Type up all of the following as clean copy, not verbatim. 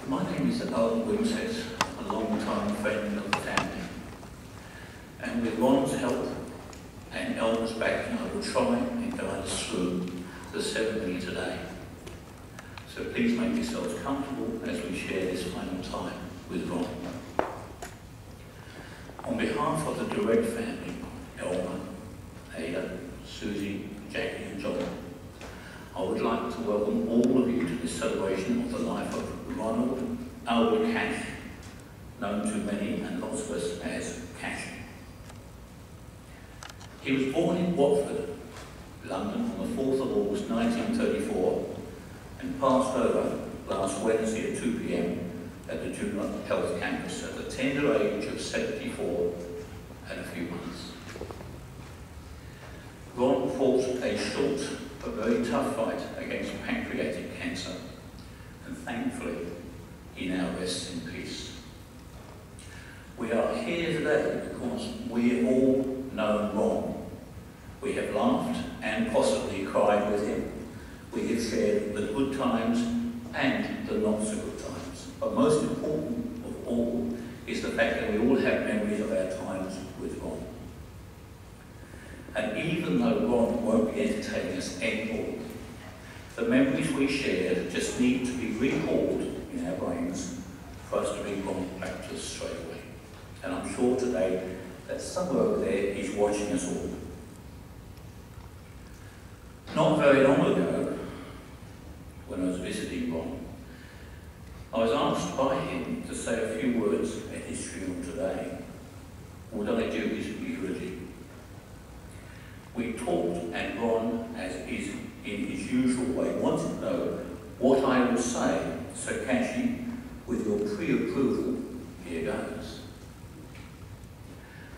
My name is Owen Winstead, a long-time friend of the family. And with Ron's help and Elmer's backing, I will try and guide us through the ceremony today. So please make yourselves comfortable as we share this final time with Ron. On behalf of the Durrett family, Elmer, Ada, Susie, Jackie and John, I would like to welcome all of you to this celebration of the life of Ronald Albert Cash, known to many and lots of us as Cash. He was born in Watford, London on the 4th of August 1934 and passed over last Wednesday at 2 p.m. at the Jubilant Health Campus at the tender age of 74 and a few months. Ron fought a short but very tough fight against pancreatic cancer, and thankfully he now rests in peace. We are here today because we all know Ron. We have laughed and possibly cried with him. We have shared the good times and the not so good times. But most important of all is the fact that we all have memories of our times with Ron. And even though Ron won't be entertaining us anymore, the memories we shared just need to be recalled in our brains for us to bring Ron back to us straight away. And I'm sure today that somewhere over there he's watching us all. Not very long ago, when I was visiting Ron, I was asked by him to say a few words at his funeral today. Would I do his eulogy? We talked, and Ron, as is in his usual way, wanted to know what I would say. So Cashy, with your pre-approval, here goes.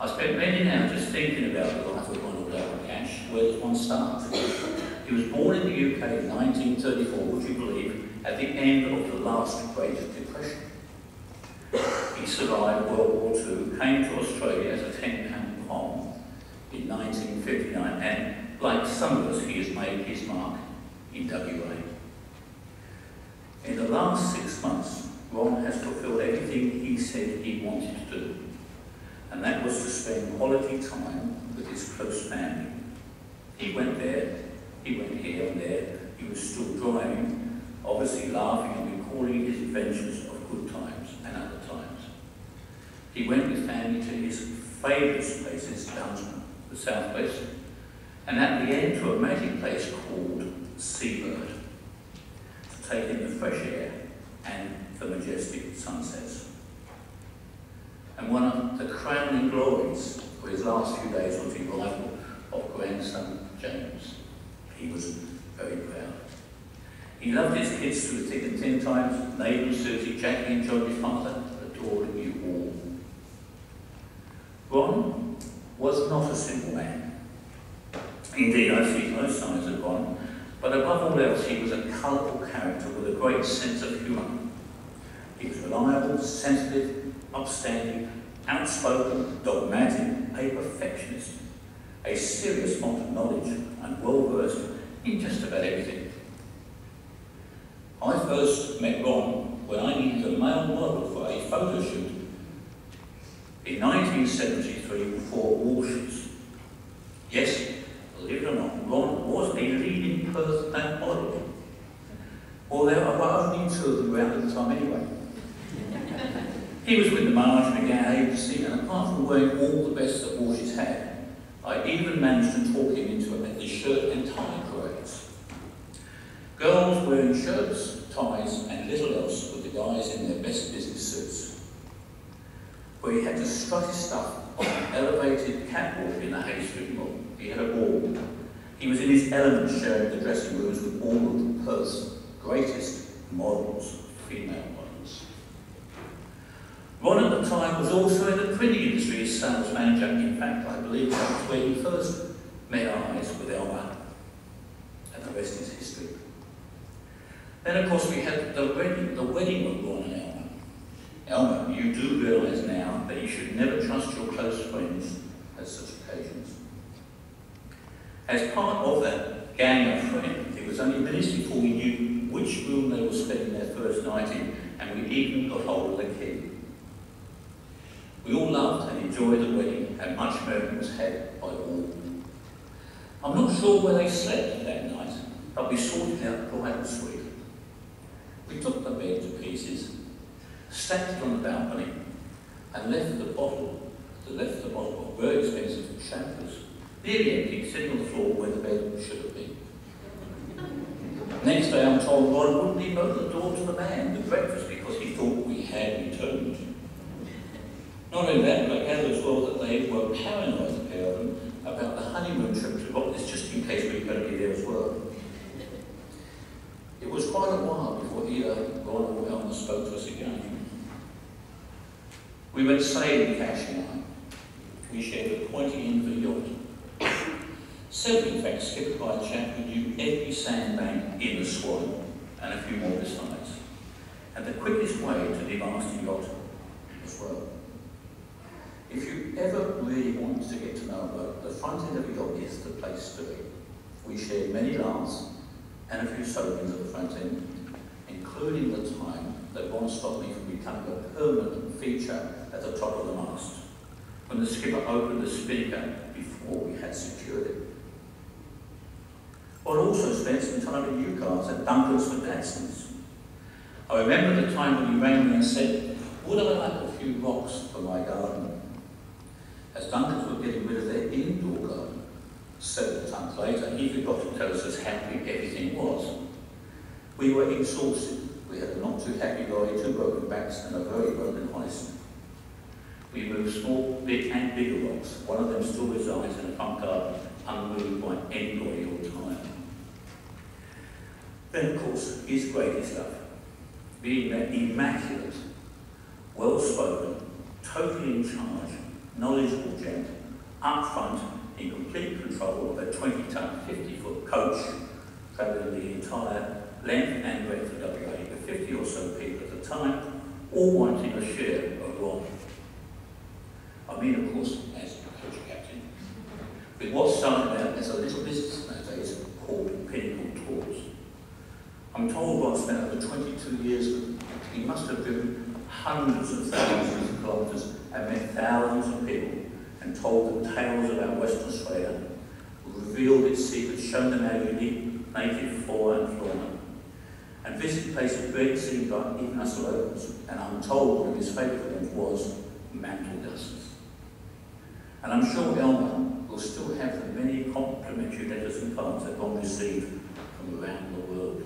I spent many hours just thinking about the life of Ronald Albert Cash. Where does one start? He was born in the UK in 1934, would you believe, at the end of the last Great Depression. He survived World War II, came to Australia as a 10-pound Pom in 1959, and like some of us, he has made his mark in WA. In the last 6 months, Ron has fulfilled everything he said he wanted to do, and that was to spend quality time with his close family. He went there, he went here and there, he was still driving, obviously laughing and recalling his adventures of good times and other times. He went with family to his favourite places, Dunsmuir, the southwest, and at the end to a magic place called Seabird, to take in the fresh air and the majestic sunsets. And one of the crowning glories for his last few days was the arrival of grandson James. He was very proud. He loved his kids through thick and thin times. Nathan, Susie, Jackie and John, his father, adored you all. Ron was not a simple man. Indeed, I see no signs of Ron, but above all else, he was a colourful character with a great sense of humour. He was reliable, sensitive, upstanding, outspoken, dogmatic, a perfectionist, a serious font of knowledge, and well-versed in just about everything. I first met Ron when I needed a male model for a photo shoot in 1973 for Walsh's. Yes, believe it or not, Ron was a leading Perth male model. Well, there were only two of them around at the time anyway. He was with the Marsh and McGann agency, and apart from wearing all the best that Walsh's had, I even managed to talk him into the shirt and tie parades. Girls wearing shirts, ties, and little else with the guys in their best business suits. Where he had to strut his stuff on an elevated catwalk in the Hay Street Mall. He had a ball. He was in his element sharing the dressing rooms with all of Perth's greatest models, female models. Ron at the time was also in the printing industry as sales manager. In fact, I believe that was where he first met eyes with Elmer, and the rest is history. Then, of course, we had the wedding of Ron and Elmer. Elmer, you do realise now that you should never trust your close friends at such occasions. As part of that gang of friends, it was only minutes before we knew which room they were spending their first night in and and we even got hold of the king. We all loved and enjoyed the wedding, and much merriment was had by all. I'm not sure where they slept that night, but we sorted out the bridal suite. We took the bed to pieces, stacked it on the balcony, and left the bottle of very expensive shampoos nearly empty, sitting on the floor where the bed should have been. Next day I'm told Ron wouldn't even open the door to the man with breakfast because he thought we had returned. Not only that, but I gather as well that they were paranoid, the pair of them, about the honeymoon trip to Rottnest, just in case we were going to be there as well. It was quite a while before either Ron or Elmer spoke to us again. We went sailing, Cash and I. We shared a pointy-in yacht. Several, in fact, skipped by a chap who knew every sandbank in the Swan, and a few more besides. And the quickest way to the master yacht as well. If you ever really want to get to know a boat, the front end of a yacht is the place to be. We shared many laughs and a few soakings at the front end, including the time that Ron stopped me from becoming a permanent feature at the top of the mast, when the skipper opened the spinnaker before we had secured it. Ron also spent some time in Newcastle at Duncan's for Dadson's. I remember the time when he rang me and said, would I like a few rocks for my garden? As Duncan's were getting rid of their indoor garden, several times later, he forgot to tell us how happy everything was. We were exhausted. We had a not too happy lorry, 2 broken backs, and a very broken hoist. We moved small, big and bigger rocks. One of them still resides in a front garden, unmoved by anybody or time. Then, of course, his greatest love, being that immaculate, well-spoken, totally in charge, knowledgeable gent, up front, in complete control of a 20-ton, 50-foot coach, travelling the entire length and breadth of WA, with 50 or so people at the time, all wanting a share of Ron. I mean, of course, as coach captain, with what started out as a little business nowadays called Pinnacle Tours. I'm told Ron spent over 22 years with them. He must have driven hundreds of thousands of kilometres and met thousands of people and told them tales about Western Australia, revealed its secrets, shown them our unique native flora and fauna, and visited places great seen by even us locals. And I'm told one of his favourite ones was Mantelgus's. And I'm sure Elmer will still have the many complimentary letters and cards that Ron received from around the world.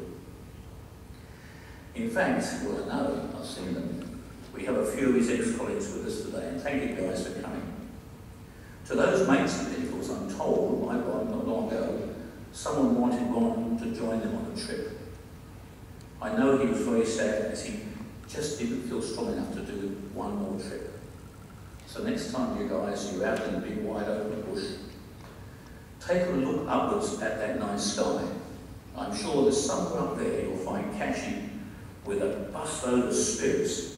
In fact, well, I know, I've seen them. We have a few of his ex-colleagues with us today, and thank you guys for coming. To those mates of Pinnacles, I'm told by Ron not long ago, someone wanted Ron to join them on a trip. I know he was very sad as he just didn't feel strong enough to do one more trip. So next time you guys, you're out in the big wide open bush, take a look upwards at that night sky. I'm sure that somewhere up there you'll find Cashy with a busload of spirits